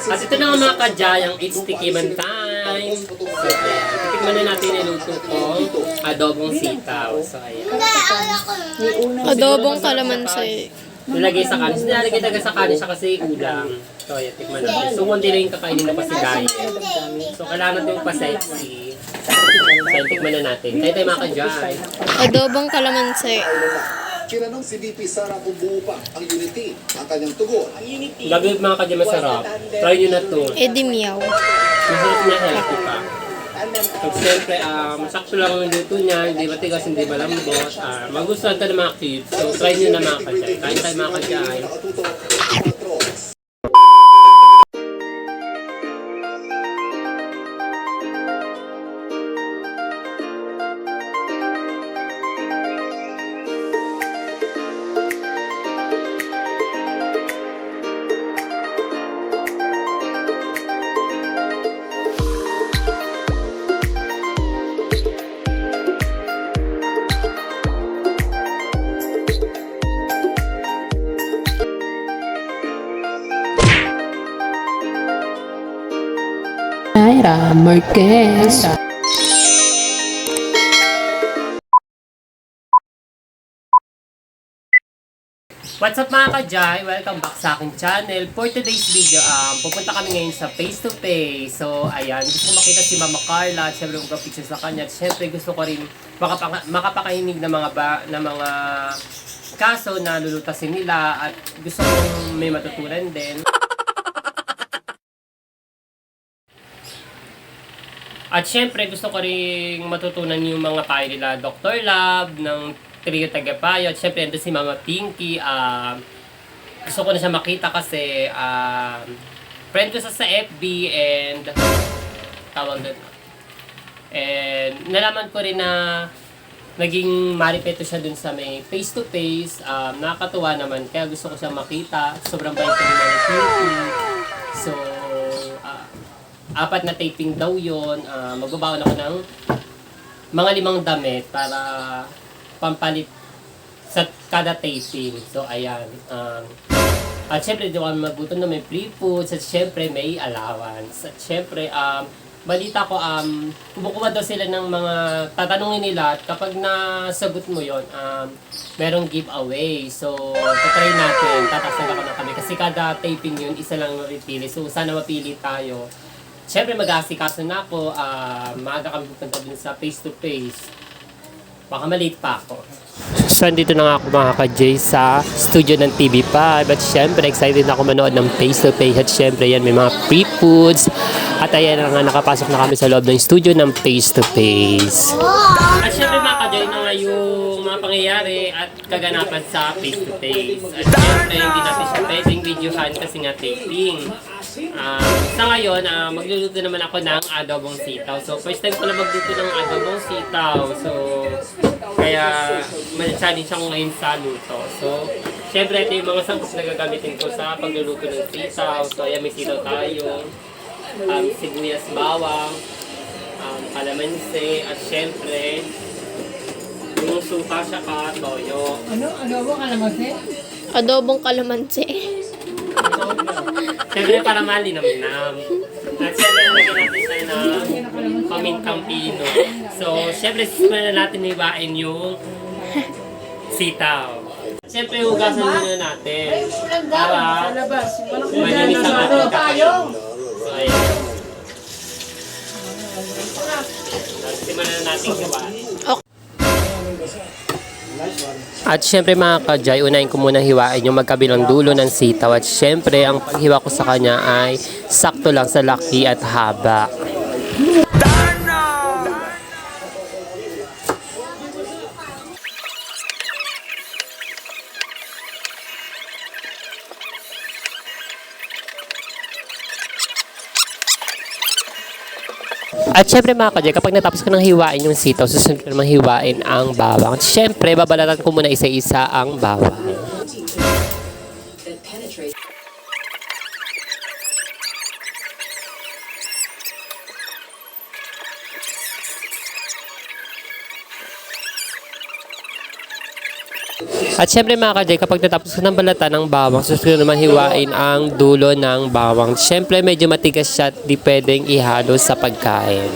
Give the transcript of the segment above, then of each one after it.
At ito na nga mga kadyayang, it's tikiman time. So, ayan. Titikman na natin niluto kong adobong sitaw. So, ayan. Adobong kalamansi. Nilagay sa kanin. Nilagay talaga sa kanin siya kasi ulam. So, ayan, tikman natin. So, hindi lang yung kakainin na pasigay. So, kailangan natin yung pa-sexy. So, ayan, tikman na natin. Kaya tayo mga kadyay. Adobong kalamansi. Kinanong si VP Sara kung buo pa ang Unity, ang kanyang tugon. Gabi mga kadyay masarap. Try nyo na to. Edimiyaw. Masarap na healthy pa. So, siyempre, sakto lang ang luto niya, hindi matigas, hindi malambot. Magustuhan ito ng mga kids. So, try nyo na mga kadyay. Kain tayo mga kadyay. Nakatuto, Naira Marquez. What's up mga kadyay? Welcome back sa aking channel. For today's video, pupunta kami ngayon sa face to face. So, ayan, gusto ko makita si Mama Carla at syempre magpa-picture sa kanya. At syempre gusto ko rin makapakahinig ng mga kaso na lulutasin nila at gusto kong may matutunan din. At syempre gusto ko rin matutunan yung mga payo nila Dr. Love ng Trio Tagapayo. At syempre ito si Mama Pinky. Gusto ko na siya makita kasi friend ko sa FB and tawag doon. And nalaman ko rin na naging maripeto siya dun sa may face to face. Nakakatuwa naman kaya gusto ko siya makita. Sobrang bait ko ni Mama Pinky. So, apat na taping daw yun. Magbabaon ako ng mga 5 damit para pampalit sa kada taping. So, ayan. At syempre, di ko kami magutom na may free foods at syempre may allowance. At syempre, balita ko, kumukuha daw sila ng mga tatanungin nila at kapag nasagot mo yon merong giveaway. So, tatry natin. Tatasaga ko na kami. Kasi kada taping yun, isa lang napipili. So, sana mapili tayo. Siyempre mag-aasikaso na ako, maaga kami pupunta dun sa face-to-face. Baka malate pa ako. So, andito na nga ako mga ka-J sa studio ng TV5. At siyempre, excited ako manood ng face-to-face. At siyempre, yan, may mga free foods. At ayan na nga, nakapasok na kami sa loob ng studio ng face-to-face. At siyempre mga ka-J na nga yung mga pangyayari at kaganapan sa face-to-face. At siyempre, hindi natin siya pwedeng videohan kasi nga taping. Sa ngayon, magluluto naman ako ng adobong sitaw. So, first time ko na magluto ng adobong sitaw. So, kaya challenge ako ngayon sa luto. So, syempre, ito yung mga sangkap na gagamitin ko sa pagluluto ng sitaw. So, ayan, may sitaw tayo. Sibuyas, bawang, kalamansi, at syempre, yung suka siya ka, toyo. Adobong kalamansi? Adobong kalamansi. Siyempre para malinam-nam. At siyempre lagyan natin tayo ng pamintang pino. So, siyempre simulan na natin ibain yung sitaw. Siyempre hugasan muna natin para malinis ang ating kakain. So, ayan. Simulan na natin ibain. At syempre mga ka-Jay, unahin ko muna hiwain yung magkabilang dulo ng sitaw. At syempre, ang paghiwa ko sa kanya ay sakto lang sa laki at haba. At syempre mga ka-Jay, kapag natapos ko ng hiwain yung sitaw, susunod ko naman hiwain ang bawang. At syempre, babalatan ko muna isa-isa ang bawang. At syempre mga ka-Jay, kapag natapos ko ng balatan ng bawang, susunod naman hiwain ang dulo ng bawang. Syempre medyo matigas siya at di pwedeng ihalo sa pagkain.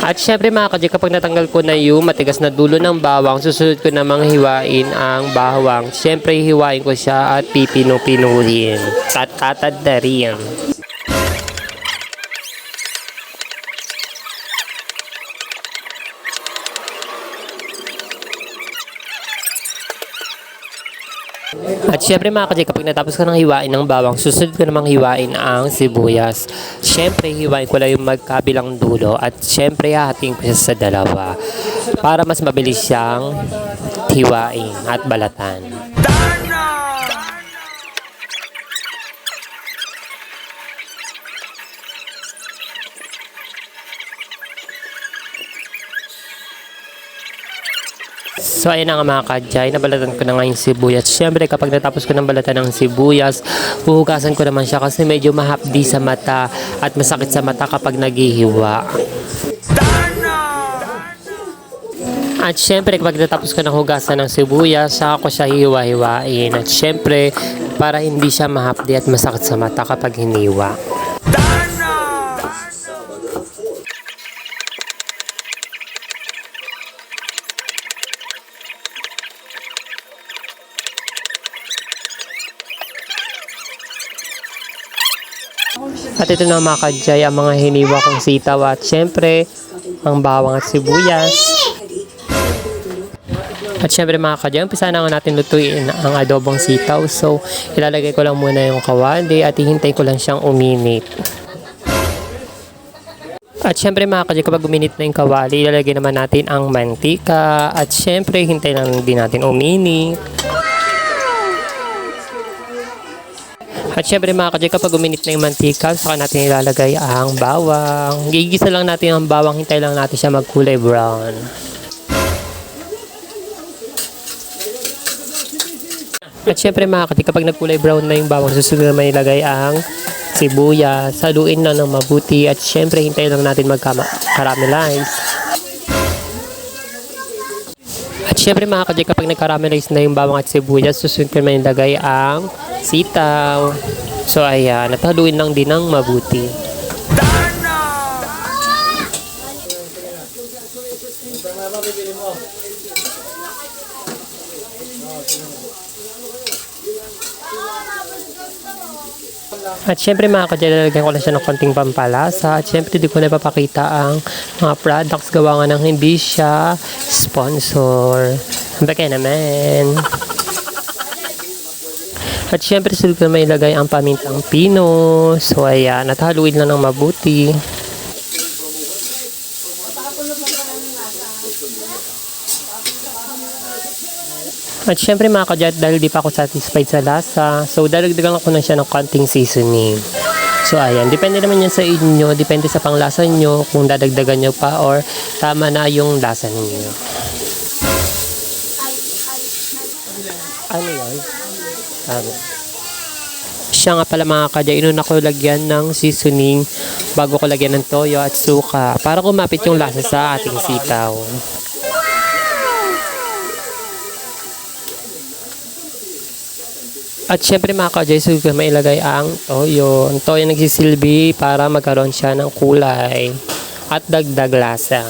At syempre mga ka-Jay, kapag natanggal ko na yung matigas na dulo ng bawang, susunod ko namang hiwain ang bawang. Syempre hiwain ko siya at pipinu-pinuhin. Tatatad na rin. At syempre mga ka-Jay, kapag natapos ko ng hiwain ng bawang, susunod ko namang hiwain ang sibuyas. Syempre hiwain ko lang yung magkabilang dulo at syempre hahatiin ko siya sa dalawa para mas mabilis siyang hiwain at balatan. So ayun na nga mga ka-Jay, nabalatan ko na nga yung sibuyas. Siyempre kapag natapos ko ng balatan ng sibuyas, huhugasan ko naman siya kasi medyo mahapdi sa mata at masakit sa mata kapag naghihiwa. At syempre kapag natapos ko ng hugasan ng sibuyas, saka ko siya hiwa-hiwain. At syempre para hindi siya mahapdi at masakit sa mata kapag hiniwa. At ito na mga ka-Jay, ang mga hiniwa kong sitaw at syempre ang bawang at sibuyas. At syempre mga ka-Jay, umpisa na nga natin lutuin ang adobong sitaw. So ilalagay ko lang muna yung kawali at hihintay ko lang siyang uminit. At syempre mga ka-Jay, kapag uminit na yung kawali, ilalagay naman natin ang mantika at syempre hintay lang din natin uminit. At syempre mga ka-Jay, kapag uminit na yung mantika, saka natin ilalagay ang bawang. Gigisa lang natin ang bawang, hintay lang natin siya magkulay brown. At syempre mga ka-Jay, kapag nagkulay brown na yung bawang, susunod naman ilagay ang sibuyas. Haluin na ng mabuti at syempre hintay lang natin mag-caramelize. At syempre mga ka-Jay, kapag nag-caramelize na yung bawang at sibuyas, susunod ko naman ilagay ang sitaw. So ayan, nataluin lang din ng mabuti. At syempre mga ka-Jay, lalagyan ko lang siya ng konting pampalasa. At syempre di ko na ipapakita ang mga products gawa nga ng hindi siya sponsor. Bakit naman? At syempre sunod ko na may ilagay ang pamintang pino. So ayan, at haluin lang ng mabuti. At syempre mga ka-Jay, dahil di pa ako satisfied sa lasa, so dadagdagan ko na siya ng konting seasoning. So ayan, depende naman yan sa inyo, depende sa panglasa nyo kung dadagdagan nyo pa or tama na yung lasa ninyo. Ano yan? Siya nga pala mga ka-Jay, inuna ko lagyan ng seasoning bago ko lagyan ng toyo at suka para kumapit yung lasa sa ating sitaw. At syempre mga ka-Jay, so mailagay ang toyo. Ang toyo nagsisilbi para magkaroon siya ng kulay at dagdag lasa.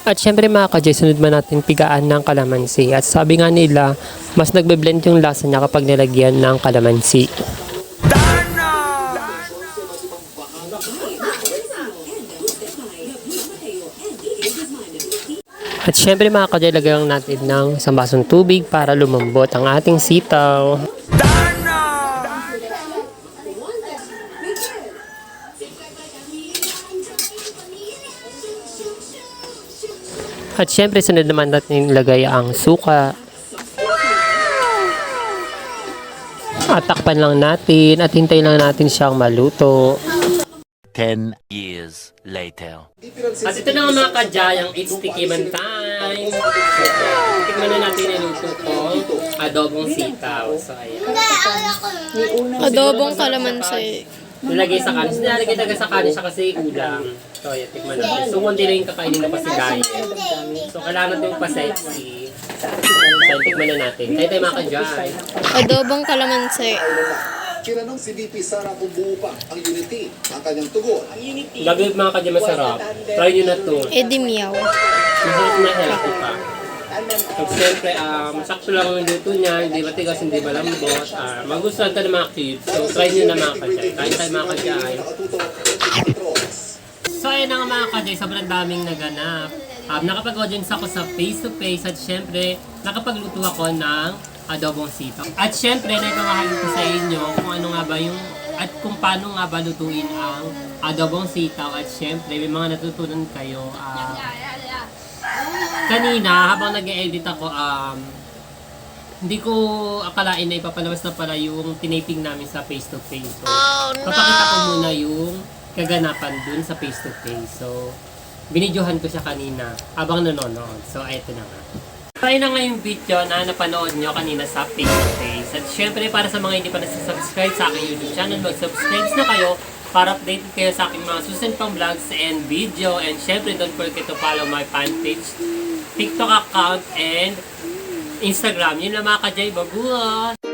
At syempre mga ka-Jay, sunod man natin pigaan ng kalamansi. At sabi nga nila, mas nagbe-blend yung lasa niya kapag nilagyan ng kalamansi. At syempre mga ka-Jay, lagyan natin ng isang basong tubig para lumambot ang ating sitaw. At syempre sunod naman natin ilagay ang suka. At takpan lang natin at hintayin lang natin siyang maluto. 10 years later. At ito na nga mga kadyayang, it's tikiman time. Tikman na natin yung luto kong adobong sitaw. So, ayan. Adobong kalamansi. Nilagay sa kanin. Nilagay talaga sa kanin siya kasi ulam. So, ayan, tikman natin. So, konti lang yung kakainin na kasi diet. So, kailangan natin yung pa-sexy. So, tikman na natin. Kaya tayo mga kadyay. Adobong kalamansi. Tinanong si VP Sara kung buo pa ang Unity. Ang kanyang tugon, Gabi mga kadyay masarap. Try nyo na to. Edimiyaw. Masarap na healthy pa. So, siyempre, sakto lang yung luto niya, hindi matigas, hindi malambot. Magustuhan ka ng mga kids. So, try nyo na mga kadyay. Kain tayo mga kadyay. nakatutok Patros. So, ayun na nga mga kadyay, sobrang daming naganap. Nakapag-audience ako sa face-to-face at syempre, nakapagluto ako ng adobong sitaw. At syempre, naipamahal ko sa inyo kung ano nga ba yung at kung paano nga ba lutuin ang adobong sitaw. At syempre, may mga natutunan kayo. Kanina, habang nag-e-edit ako, hindi ko akalain na ipapalabas na pala yung tinaping namin sa face-to-face. So, papakita ko muna yung kaganapan dun sa face-to-face. So, binidyohan ko siya kanina habang nanonood. So, eto na nga. Try na nga yung video na napanood nyo kanina sa face-to-face. At syempre, para sa mga hindi pa nasa-subscribe sa aking YouTube channel, mag-subscribe na kayo para updated kayo sa aking mga susunod pang vlogs and video. And syempre, don't forget to follow my fan page, TikTok account, and Instagram. Yun lang mga ka-Jay. Babuhat!